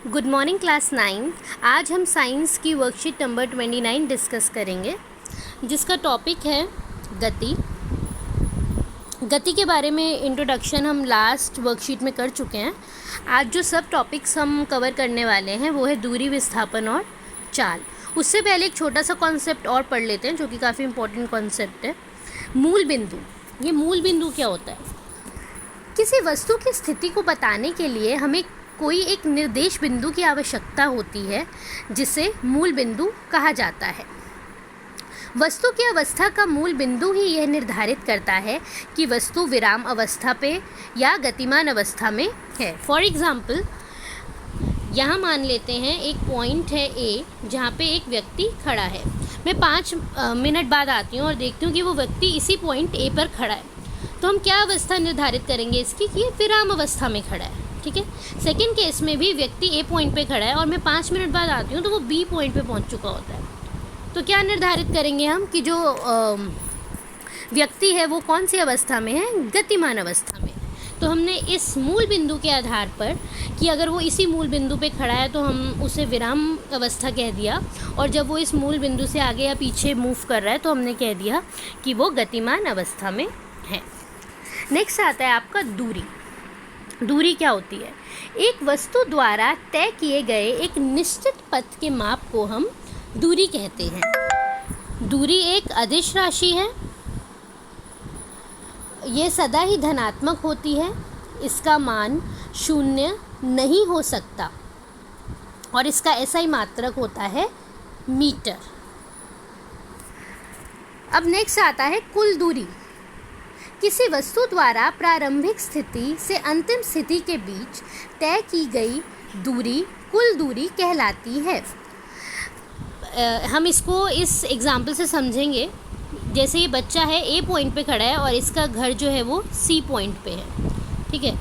Good morning class 9। आज हम science की वर्कशीट नंबर 29 डिस्कस करेंगे, जिसका टॉपिक है गति। गति के बारे में इंट्रोडक्शन हम लास्ट वर्कशीट में कर चुके हैं। आज जो सब टॉपिक्स हम कवर करने वाले हैं वो है दूरी, विस्थापन और चाल। उससे पहले एक छोटा सा कॉन्सेप्ट और पढ़ लेते हैं जो कि काफ़ी इंपॉर्टेंट कॉन्सेप्ट है, मूल बिंदु। ये मूल बिंदु क्या होता है? किसी वस्तु की स्थिति को बताने के लिए हमें कोई एक निर्देश बिंदु की आवश्यकता होती है, जिसे मूल बिंदु कहा जाता है। वस्तु की अवस्था का मूल बिंदु ही यह निर्धारित करता है कि वस्तु विराम अवस्था पे या गतिमान अवस्था में है। फॉर एग्ज़ाम्पल, यहाँ मान लेते हैं एक पॉइंट है ए, जहाँ पे एक व्यक्ति खड़ा है। मैं 5 मिनट बाद आती हूँ और देखती हूँ कि वो व्यक्ति इसी पॉइंट ए पर खड़ा है। तो हम क्या अवस्था निर्धारित करेंगे इसकी कि ये विराम अवस्था में खड़ा है। ठीक है। सेकेंड केस में भी व्यक्ति ए पॉइंट पे खड़ा है और मैं 5 मिनट बाद आती हूँ तो वो बी पॉइंट पे पहुँच चुका होता है। तो क्या निर्धारित करेंगे हम कि जो व्यक्ति है वो कौन सी अवस्था में है? गतिमान अवस्था में। तो हमने इस मूल बिंदु के आधार पर कि अगर वो इसी मूल बिंदु पे खड़ा है तो हम उसे विराम अवस्था कह दिया, और जब वो इस मूल बिंदु से आगे या पीछे मूव कर रहा है तो हमने कह दिया कि वो गतिमान अवस्था में है। नेक्स्ट आता है आपका दूरी। दूरी क्या होती है? एक वस्तु द्वारा तय किए गए एक निश्चित पथ के माप को हम दूरी कहते हैं। दूरी एक अदिश राशि है। ये सदा ही धनात्मक होती है। इसका मान 0 नहीं हो सकता और इसका ऐसा ही मात्रक होता है मीटर। अब नेक्स्ट आता है कुल दूरी। किसी वस्तु द्वारा प्रारंभिक स्थिति से अंतिम स्थिति के बीच तय की गई दूरी कुल दूरी कहलाती है। हम इसको इस एग्जाम्पल से समझेंगे। जैसे ये बच्चा है, ए पॉइंट पे खड़ा है और इसका घर जो है वो सी पॉइंट पे है। ठीक है।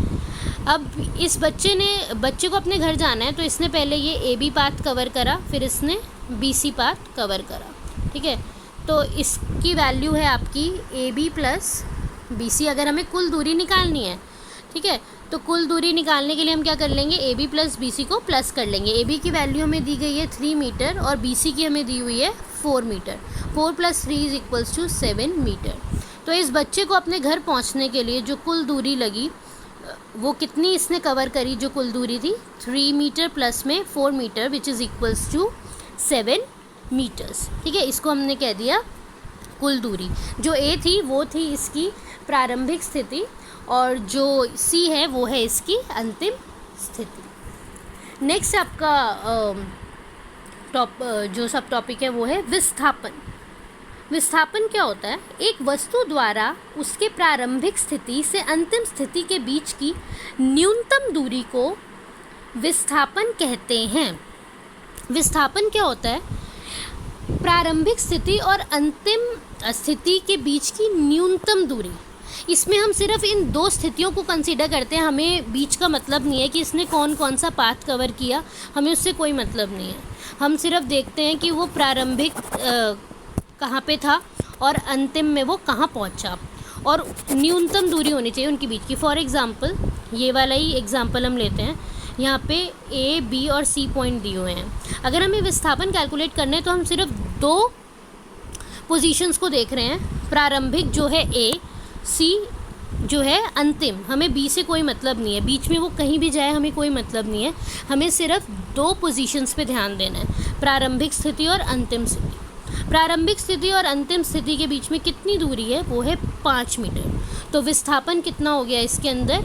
अब इस बच्चे को अपने घर जाना है, तो इसने पहले ये ए बी पाथ कवर करा, फिर इसने बी सी पाथ कवर करा। ठीक है। तो इसकी वैल्यू है आपकी A B plus B C. अगर हमें कुल दूरी निकालनी है, ठीक है, तो कुल दूरी निकालने के लिए हम क्या कर लेंगे? A B plus B C को प्लस कर लेंगे। ए बी की वैल्यू हमें दी गई है 3 मीटर और बी सी की हमें दी हुई है 4 मीटर। 4 + 3 = 7 मीटर। तो इस बच्चे को अपने घर पहुंचने के लिए जो कुल दूरी लगी वो कितनी इसने कवर करी? जो कुल दूरी थी 3 मीटर प्लस में 4 metre which is equals to 7 metres. ठीक है। इसको हमने कह दिया कुल दूरी। जो ए थी वो थी इसकी प्रारंभिक स्थिति और जो सी है वो है इसकी अंतिम स्थिति। नेक्स्ट आपका जो सब टॉपिक है वो है विस्थापन। विस्थापन क्या होता है? एक वस्तु द्वारा उसके प्रारंभिक स्थिति से अंतिम स्थिति के बीच की न्यूनतम दूरी को विस्थापन कहते हैं। विस्थापन क्या होता है? प्रारंभिक स्थिति और अंतिम स्थिति के बीच की न्यूनतम दूरी। इसमें हम सिर्फ इन 2 स्थितियों को कंसीडर करते हैं। हमें बीच का मतलब नहीं है कि इसने कौन कौन सा पाथ कवर किया, हमें उससे कोई मतलब नहीं है। हम सिर्फ देखते हैं कि वो प्रारंभिक कहाँ पे था और अंतिम में वो कहाँ पहुँचा, और न्यूनतम दूरी होनी चाहिए उनके बीच की। फॉर एग्ज़ाम्पल, ये वाला ही एग्ज़ाम्पल हम लेते हैं। यहाँ पे ए, बी और सी पॉइंट दिए हुए हैं। अगर हमें विस्थापन कैलकुलेट करना है तो हम सिर्फ 2 पोजीशंस को देख रहे हैं। प्रारंभिक जो है ए, सी जो है अंतिम। हमें बी से कोई मतलब नहीं है, बीच में वो कहीं भी जाए हमें कोई मतलब नहीं है। हमें सिर्फ 2 पोजीशंस पे ध्यान देना है, प्रारंभिक स्थिति और अंतिम स्थिति। प्रारंभिक स्थिति और अंतिम स्थिति के बीच में कितनी दूरी है? वो है 5 मीटर। तो विस्थापन कितना हो गया इसके अंदर?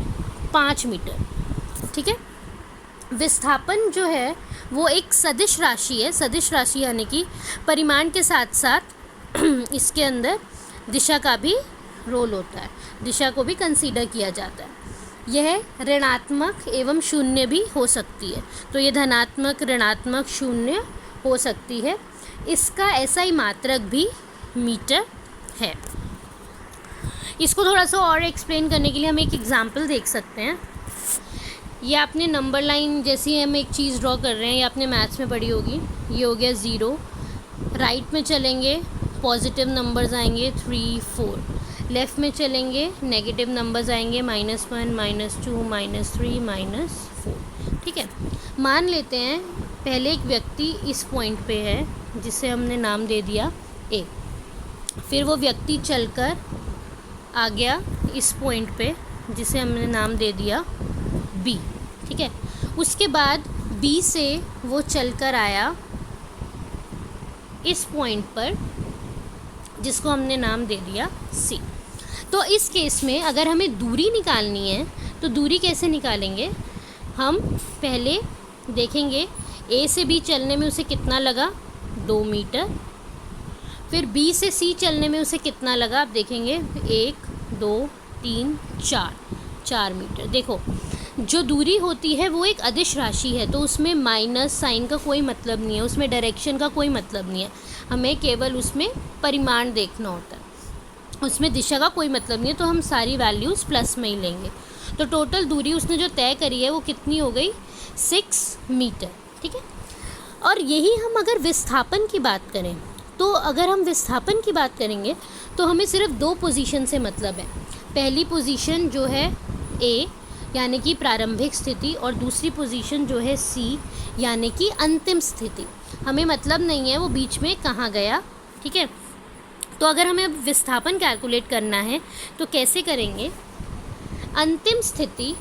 5 मीटर। ठीक है। विस्थापन जो है वो एक सदिश राशि है। सदिश राशि यानी कि परिमाण के साथ साथ इसके अंदर दिशा का भी रोल होता है, दिशा को भी कंसीडर किया जाता है। यह ऋणात्मक एवं शून्य भी हो सकती है। तो ये धनात्मक, ऋणात्मक, शून्य हो सकती है। इसका ऐसा ही मात्रक भी मीटर है। इसको थोड़ा सा और एक्सप्लेन करने के लिए हम एक एग्जाम्पल देख सकते हैं। ये आपने नंबर लाइन जैसी हम एक चीज़ ड्रॉ कर रहे हैं, ये आपने मैथ्स में पढ़ी होगी। ये हो गया 0। राइट में चलेंगे पॉजिटिव नंबर्स आएंगे 3, 4। लेफ़्ट में चलेंगे नेगेटिव नंबर्स आएंगे -1, -2, -3, -4। ठीक है। मान लेते हैं पहले एक व्यक्ति इस पॉइंट पे है जिसे हमने नाम दे दिया ए, फिर वो व्यक्ति चलकर आ गया इस पॉइंट पे जिसे हमने नाम दे दिया बी, ठीक है। उसके बाद बी से वो चलकर आया इस पॉइंट पर जिसको हमने नाम दे दिया सी। तो इस केस में अगर हमें दूरी निकालनी है तो दूरी कैसे निकालेंगे, हम पहले देखेंगे ए से बी चलने में उसे कितना लगा, 2 मीटर। फिर बी से सी चलने में उसे कितना लगा, आप देखेंगे 1 2 3 4 मीटर। देखो जो दूरी होती है वो एक अदिश राशि है, तो उसमें माइनस साइन का कोई मतलब नहीं है, उसमें डायरेक्शन का कोई मतलब नहीं है, हमें केवल उसमें परिमाण देखना होता है, उसमें दिशा का कोई मतलब नहीं है, तो हम सारी वैल्यूज़ प्लस में ही लेंगे। तो टोटल दूरी उसने जो तय करी है वो कितनी हो गई, 6 मीटर, ठीक है। और यही हम अगर विस्थापन की बात करें, तो अगर हम विस्थापन की बात करेंगे तो हमें सिर्फ 2 पोजीशन से मतलब है। पहली पोजीशन जो है ए यानी कि प्रारंभिक स्थिति, और दूसरी पोजीशन जो है सी यानी कि अंतिम स्थिति। हमें मतलब नहीं है वो बीच में कहाँ गया, ठीक है। तो अगर हमें विस्थापन कैलकुलेट करना है तो कैसे करेंगे, अंतिम स्थिति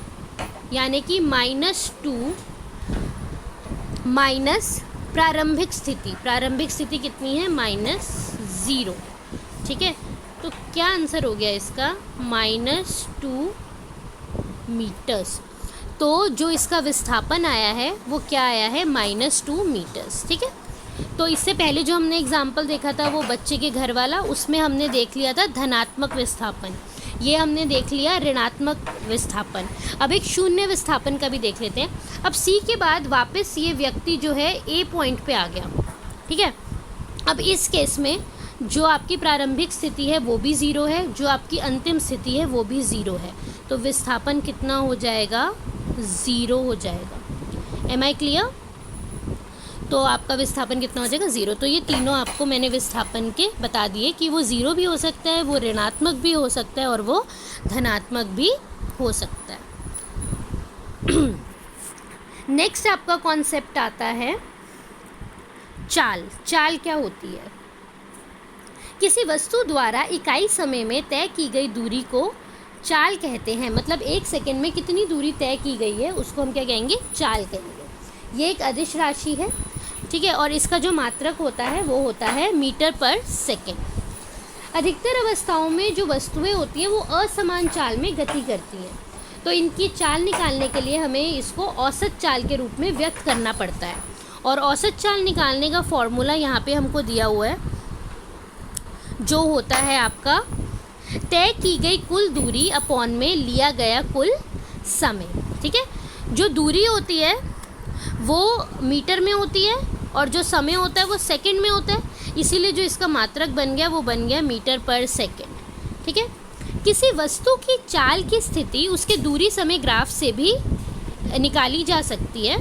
यानी कि -2 माइनस प्रारंभिक स्थिति, प्रारंभिक स्थिति कितनी है, -0, ठीक है। तो क्या आंसर हो गया इसका, -2 मीटर्स। तो जो इसका विस्थापन आया है वो क्या आया है, -2 मीटर्स, ठीक है। तो इससे पहले जो हमने एग्जाम्पल देखा था वो बच्चे के घर वाला, उसमें हमने देख लिया था धनात्मक विस्थापन, ये हमने देख लिया ऋणात्मक विस्थापन। अब एक शून्य विस्थापन का भी देख लेते हैं। अब सी के बाद वापस ये व्यक्ति जो है ए पॉइंट पे आ गया, ठीक है। अब इस केस में जो आपकी प्रारंभिक स्थिति है वो भी 0 है, जो आपकी अंतिम स्थिति है वो भी 0 है, तो विस्थापन कितना हो जाएगा, 0 हो जाएगा। Am I clear. तो आपका विस्थापन कितना हो जाएगा, 0। तो ये तीनों आपको मैंने विस्थापन के बता दिए कि वो 0 भी हो सकता है, वो ऋणात्मक भी हो सकता है और वो धनात्मक भी हो सकता है। नेक्स्ट आपका कॉन्सेप्ट आता है चाल। चाल क्या होती है, किसी वस्तु द्वारा इकाई समय में तय की गई दूरी को चाल कहते हैं। मतलब 1 सेकंड में कितनी दूरी तय की गई है उसको हम क्या कहेंगे, चाल कहेंगे। ये एक अदिश राशि है, ठीक है, और इसका जो मात्रक होता है वो होता है मीटर पर सेकंड। अधिकतर अवस्थाओं में जो वस्तुएं होती हैं वो असमान चाल में गति करती हैं, तो इनकी चाल निकालने के लिए हमें इसको औसत चाल के रूप में व्यक्त करना पड़ता है। और औसत चाल निकालने का फॉर्मूला यहाँ पे हमको दिया हुआ है, जो होता है आपका तय की गई कुल दूरी अपॉन में लिया गया कुल समय, ठीक है। जो दूरी होती है वो मीटर में होती है और जो समय होता है वो सेकंड में होता है, इसीलिए जो इसका मात्रक बन गया वो बन गया मीटर पर सेकंड, ठीक है। किसी वस्तु की चाल की स्थिति उसके दूरी समय ग्राफ से भी निकाली जा सकती है।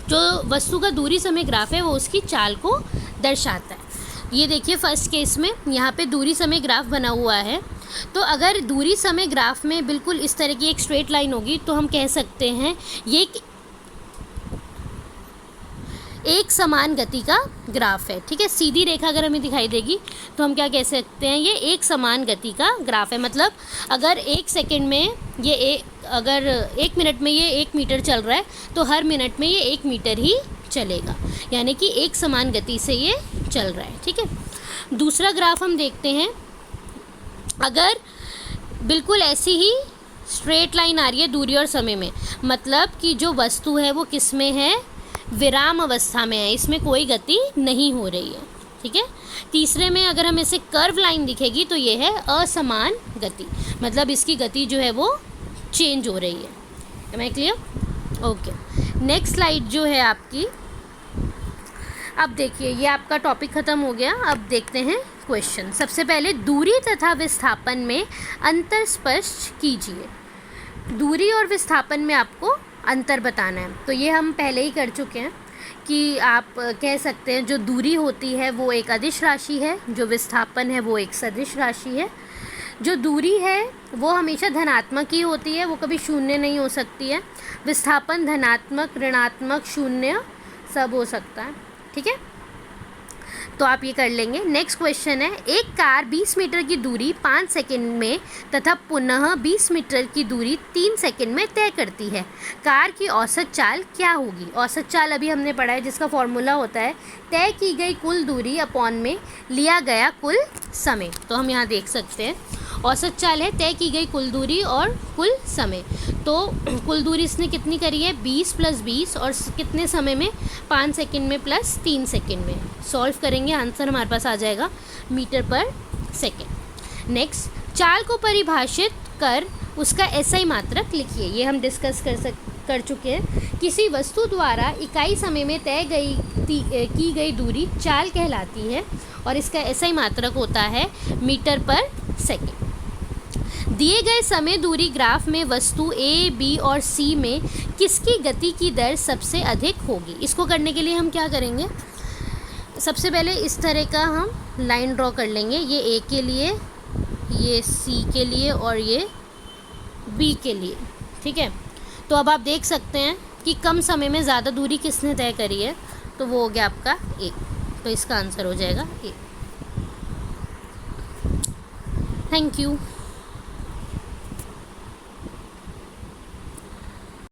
जो वस्तु का दूरी समय ग्राफ है वो उसकी चाल को दर्शाता है। ये देखिए फर्स्ट केस में यहाँ पे दूरी समय ग्राफ बना हुआ है, तो अगर दूरी समय ग्राफ में बिल्कुल इस तरह की एक स्ट्रेट लाइन होगी तो हम कह सकते हैं ये एक समान गति का ग्राफ है, ठीक है। सीधी रेखा अगर हमें दिखाई देगी तो हम क्या कह सकते हैं, ये एक समान गति का ग्राफ है। मतलब अगर 1 सेकंड में ये अगर 1 मिनट में ये 1 मीटर चल रहा है तो हर मिनट में ये 1 मीटर ही चलेगा, यानी कि एक समान गति से ये चल रहा है, ठीक है। दूसरा ग्राफ हम देखते हैं, अगर बिल्कुल ऐसी ही स्ट्रेट लाइन आ रही है दूरी और समय में, मतलब कि जो वस्तु है वो किस में है, विराम अवस्था में है, इसमें कोई गति नहीं हो रही है, ठीक है। तीसरे में अगर हमें इसे कर्व लाइन दिखेगी तो ये है असमान गति, मतलब इसकी गति जो है वो चेंज हो रही है। Am I clear, okay. Next slide जो है आपकी, अब देखिए ये आपका टॉपिक ख़त्म हो गया। अब देखते हैं क्वेश्चन। सबसे पहले दूरी तथा विस्थापन में अंतर स्पष्ट कीजिए। दूरी और विस्थापन में आपको अंतर बताना है, तो ये हम पहले ही कर चुके हैं कि आप कह सकते हैं जो दूरी होती है वो एक अदिश राशि है, जो विस्थापन है वो एक सदिश राशि है। जो दूरी है वो हमेशा धनात्मक ही होती है, वो कभी शून्य नहीं हो सकती है। विस्थापन धनात्मक, ऋणात्मक, शून्य सब हो सकता है, ठीक है। तो आप ये कर लेंगे। नेक्स्ट क्वेश्चन है, एक कार 20 मीटर की दूरी 5 सेकंड में तथा पुनः 20 मीटर की दूरी 3 सेकंड में तय करती है। कार की औसत चाल क्या होगी? औसत चाल अभी हमने पढ़ा है, जिसका फॉर्मूला होता है तय की गई कुल दूरी अपॉन में लिया गया कुल समय। तो हम यहाँ देख सकते हैं औसत चाल है तय की गई कुल दूरी और कुल समय। तो कुल दूरी इसने कितनी करी है? 20 + 20 और कितने समय में? 5 सेकंड में प्लस 3 सेकंड में। सॉल्व करेंगे, आंसर हमारे पास आ जाएगा मीटर पर सेकंड। नेक्स्ट, चाल को परिभाषित कर उसका एसआई मात्रक लिखिए। ये हम डिस्कस कर चुके हैं। किसी वस्तु द्वारा इकाई समय में तय की गई दूरी चाल कहलाती है और इसका एसआई मात्रक होता है मीटर पर सेकंड। दिए गए समय दूरी ग्राफ में वस्तु ए, बी और सी में किसकी गति की दर सबसे अधिक होगी? इसको करने के लिए हम क्या करेंगे? सबसे पहले इस तरह का हम लाइन ड्रॉ कर लेंगे, ये ए के लिए, ये सी के लिए और ये बी के लिए, ठीक है। तो अब आप देख सकते हैं कि कम समय में ज़्यादा दूरी किसने तय करी है, तो वो हो गया आपका ए। तो इसका आंसर हो जाएगा ए। Thank you.